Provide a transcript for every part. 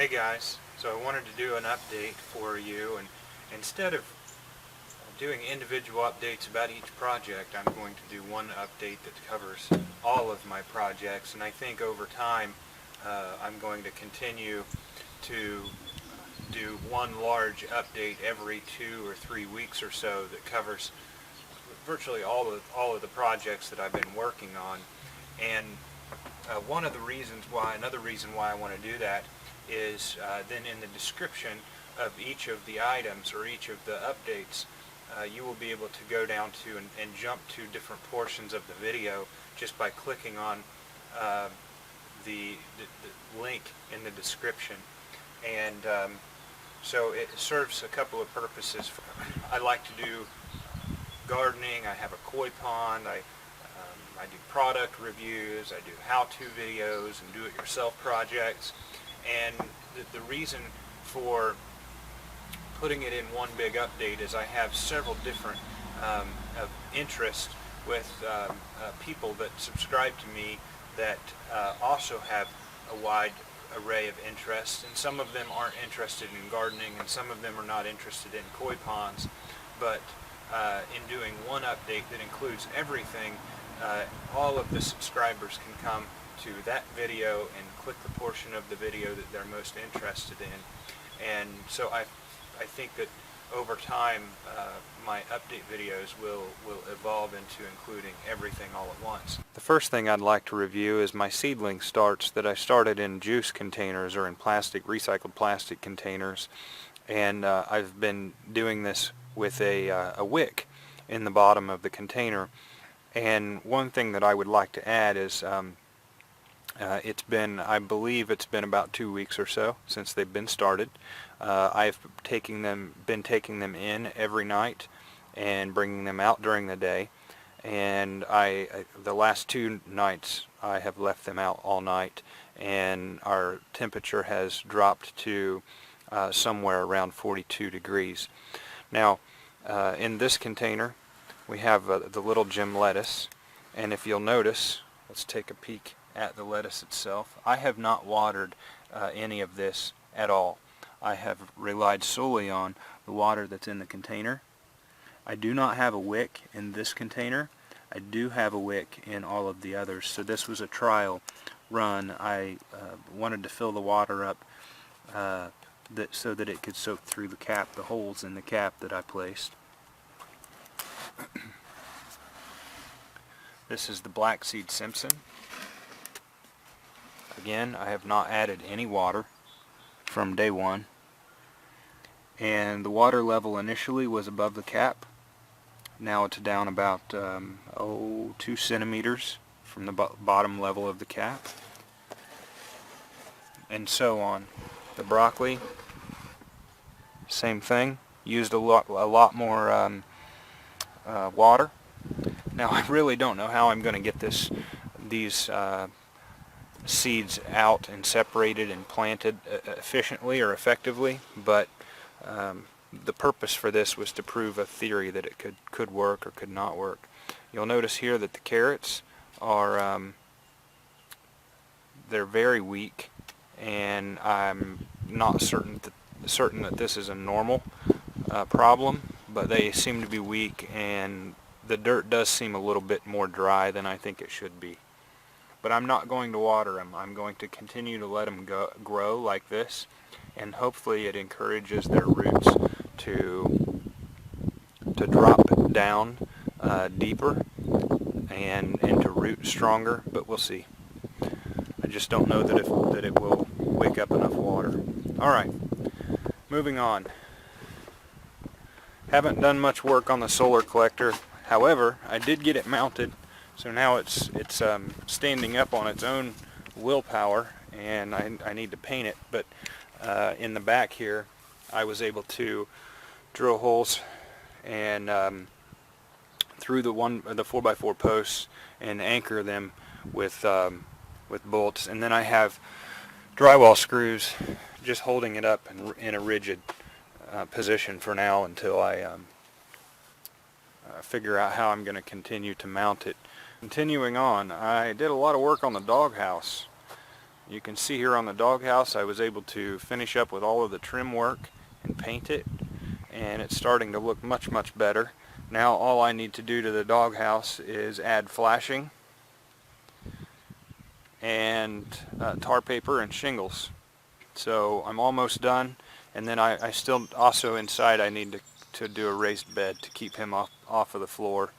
Hey guys, so I wanted to do an update for you, and instead of doing individual updates about each project, I'm going to do one update that covers all of my projects, and I think over time I'm going to continue to do one large update every 2 or 3 weeks or so that covers virtually all of the projects that I've been working on. And another reason why I want to do that is then in the description of each of the items or each of the updates, you will be able to go down to and jump to different portions of the video just by clicking on the link in the description. And so it serves a couple of purposes. I like to do gardening. I have a koi pond. I do product reviews. I do how-to videos and do-it-yourself projects. And the reason for putting it in one big update is I have several different of interest with people that subscribe to me that also have a wide array of interests, and some of them aren't interested in gardening and some of them are not interested in koi ponds, but in doing one update that includes everything, all of the subscribers can come to that video and click the portion of the video that they're most interested in. And so I think that over time my update videos will evolve into including everything all at once. The first thing I'd like to review is my seedling starts that I started in juice containers or in recycled plastic containers, and I've been doing this with a wick in the bottom of the container. And one thing that I would like to add is I believe it's been about 2 weeks or so since they've been started. I've been taking them in every night and bringing them out during the day, and the last 2 nights I have left them out all night, and our temperature has dropped to somewhere around 42 degrees. Now in this container we have the little gem lettuce, and if you'll notice, let's take a peek at the lettuce itself. I have not watered any of this at all. I have relied solely on the water that's in the container. I do not have a wick in this container. I do have a wick in all of the others, so this was a trial run. I wanted to fill the water up so that it could soak through the holes in the cap that I placed. This is the Black Seed Simpson. Again, I have not added any water from day one, and the water level initially was above the cap. Now it's down about 2 centimeters from the bottom level of the cap, and so on. The broccoli, same thing, used a lot more water. Now I really don't know how I'm going to get these seeds out and separated and planted efficiently or effectively, but the purpose for this was to prove a theory that it could work or could not work. You'll notice here that the carrots are they're very weak, and I'm not certain that this is a normal problem, but they seem to be weak, and the dirt does seem a little bit more dry than I think it should be. But I'm not going to water them. I'm going to continue to let them grow like this, and hopefully it encourages their roots to drop down deeper and to root stronger, but we'll see. I just don't know that it will wake up enough water. Alright, moving on. Haven't done much work on the solar collector. However, I did get it mounted, so now it's standing up on its own willpower, and I need to paint it. But in the back here, I was able to drill holes and through the 4x4 posts and anchor them with bolts, and then I have drywall screws just holding it up in a rigid position for now until I figure out how I'm going to continue to mount it. Continuing on, I did a lot of work on the doghouse. You can see here on the doghouse I was able to finish up with all of the trim work and paint it, and it's starting to look much better. Now all I need to do to the doghouse is add flashing and tar paper and shingles. So I'm almost done, and then I still also inside I need to do a raised bed to keep him off of the floor.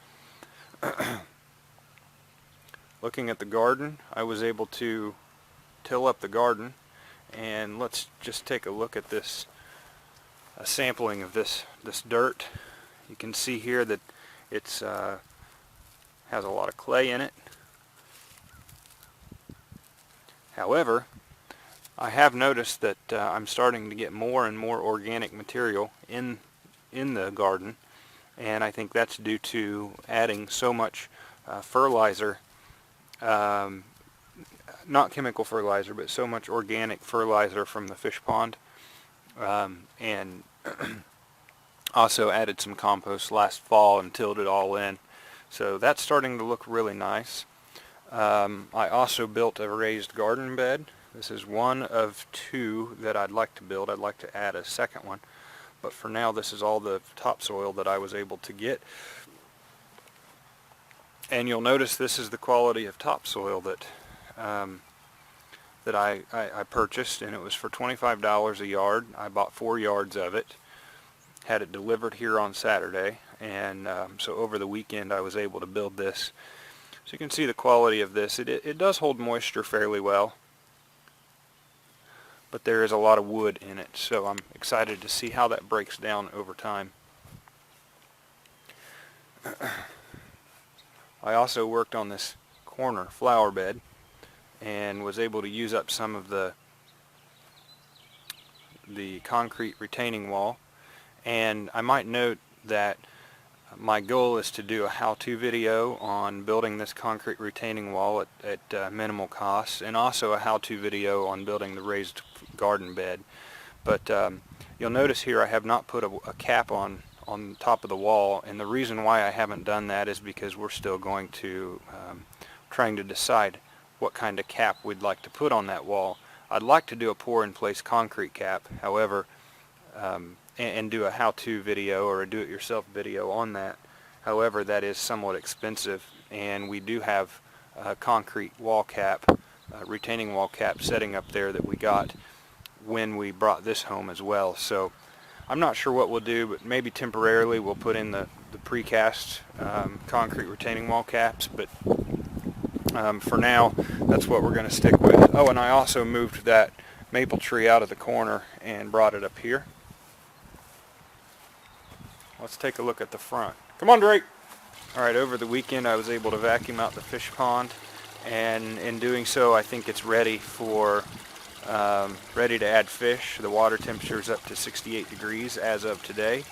Looking at the garden, I was able to till up the garden, and let's just take a look at this, a sampling of this dirt. You can see here that it's has a lot of clay in it. However, I have noticed that I'm starting to get more and more organic material in the garden, and I think that's due to adding so much fertilizer, not chemical fertilizer, but so much organic fertilizer from the fish pond, and also added some compost last fall and tilled it all in. So that's starting to look really nice. I also built a raised garden bed. This is one of two that I'd like to build. I'd like to add a second one, but for now this is all the topsoil that I was able to get. And you'll notice this is the quality of topsoil that I purchased, and it was for $25 a yard. I bought 4 yards of it, had it delivered here on Saturday, and so over the weekend I was able to build this. So you can see the quality of this. It does hold moisture fairly well, but there is a lot of wood in it, so I'm excited to see how that breaks down over time. I also worked on this corner flower bed and was able to use up some of the concrete retaining wall. And I might note that my goal is to do a how-to video on building this concrete retaining wall at minimal cost, and also a how-to video on building the raised garden bed. But you'll notice here I have not put a cap on top of the wall, and the reason why I haven't done that is because we're still going to trying to decide what kind of cap we'd like to put on that wall. I'd like to do a pour-in-place concrete cap, however, and do a how-to video or a do-it-yourself video on that. However, that is somewhat expensive, and we do have a concrete wall cap, retaining wall cap setting up there that we got when we brought this home as well. So I'm not sure what we'll do, but maybe temporarily we'll put in the precast concrete retaining wall caps, but for now that's what we're going to stick with. Oh, and I also moved that maple tree out of the corner and brought it up here. Let's take a look at the front. Come on, Drake! Alright, over the weekend I was able to vacuum out the fish pond, and in doing so I think it's ready for ready to add fish. The water temperature is up to 68 degrees as of today,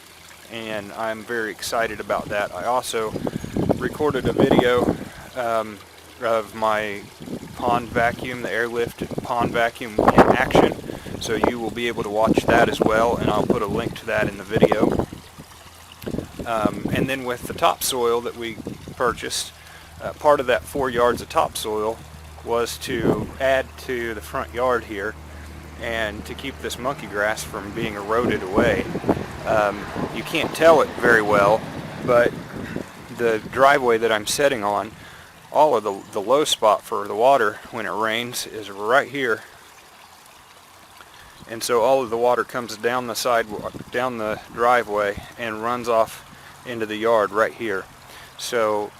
and I'm very excited about that. I also recorded a video of my pond vacuum, the airlift pond vacuum in action, so you will be able to watch that as well, and I'll put a link to that in the video. And then with the topsoil that we purchased, part of that 4 yards of topsoil was to add to the front yard here, and to keep this monkey grass from being eroded away. You can't tell it very well, but the driveway that I'm setting on, all of the low spot for the water when it rains is right here, and so all of the water comes down the driveway and runs off into the yard right here. So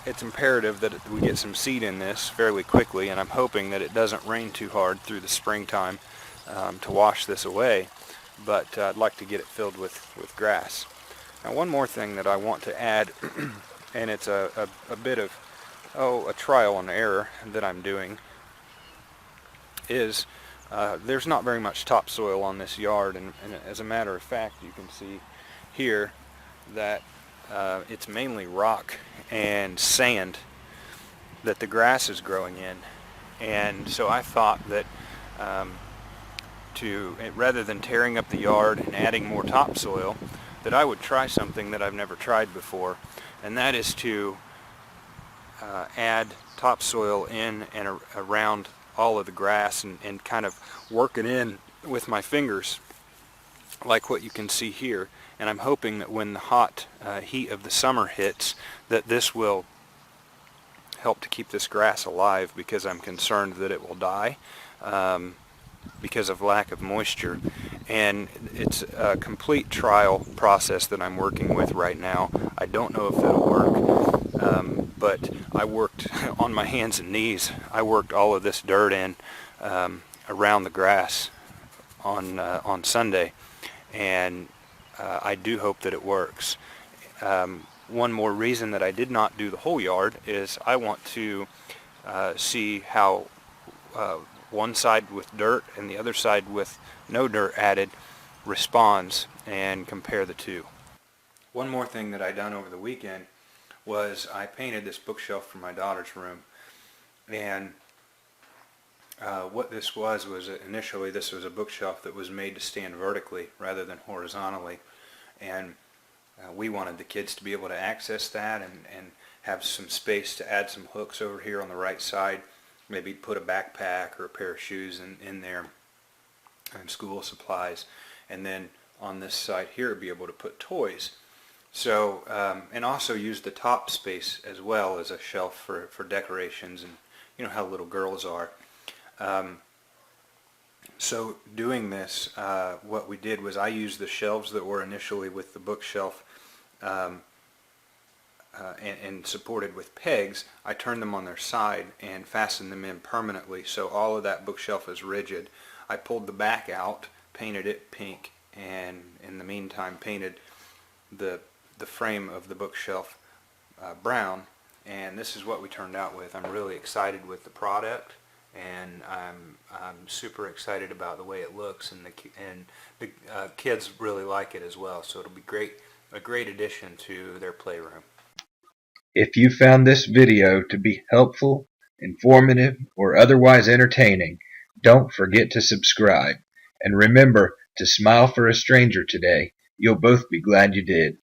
it's imperative that we get some seed in this fairly quickly, and I'm hoping that it doesn't rain too hard through the springtime to wash this away, but I'd like to get it filled with grass. Now, one more thing that I want to add, and it's a bit of a trial and error that I'm doing, is there's not very much topsoil on this yard, and as a matter of fact, you can see here that it's mainly rock and sand that the grass is growing in. And so I thought that rather than tearing up the yard and adding more topsoil, that I would try something that I've never tried before, and that is to add topsoil in and around all of the grass and kind of work it in with my fingers, like what you can see here. And I'm hoping that when the hot heat of the summer hits, that this will help to keep this grass alive, because I'm concerned that it will die because of lack of moisture. And it's a complete trial process that I'm working with right now. I don't know if it'll work, but I worked on my hands and knees. I worked all of this dirt in around the grass on Sunday, and I do hope that it works. One more reason that I did not do the whole yard is I want to see how one side with dirt and the other side with no dirt added responds, and compare the two. One more thing that I done over the weekend was I painted this bookshelf for my daughter's room. And what this was initially this was a bookshelf that was made to stand vertically rather than horizontally, and we wanted the kids to be able to access that and have some space to add some hooks over here on the right side, maybe put a backpack or a pair of shoes in there and school supplies, and then on this side here be able to put toys. So and also use the top space as well as a shelf for decorations, and you know how little girls are. So doing this, what we did was I used the shelves that were initially with the bookshelf and supported with pegs. I turned them on their side and fastened them in permanently, so all of that bookshelf is rigid. I pulled the back out, painted it pink, and in the meantime painted the frame of the bookshelf brown, and this is what we turned out with. I'm really excited with the product, and I'm super excited about the way it looks, and the kids really like it as well, so it'll be a great addition to their playroom. If you found this video to be helpful, informative, or otherwise entertaining, don't forget to subscribe, and remember to smile for a stranger today. You'll both be glad you did.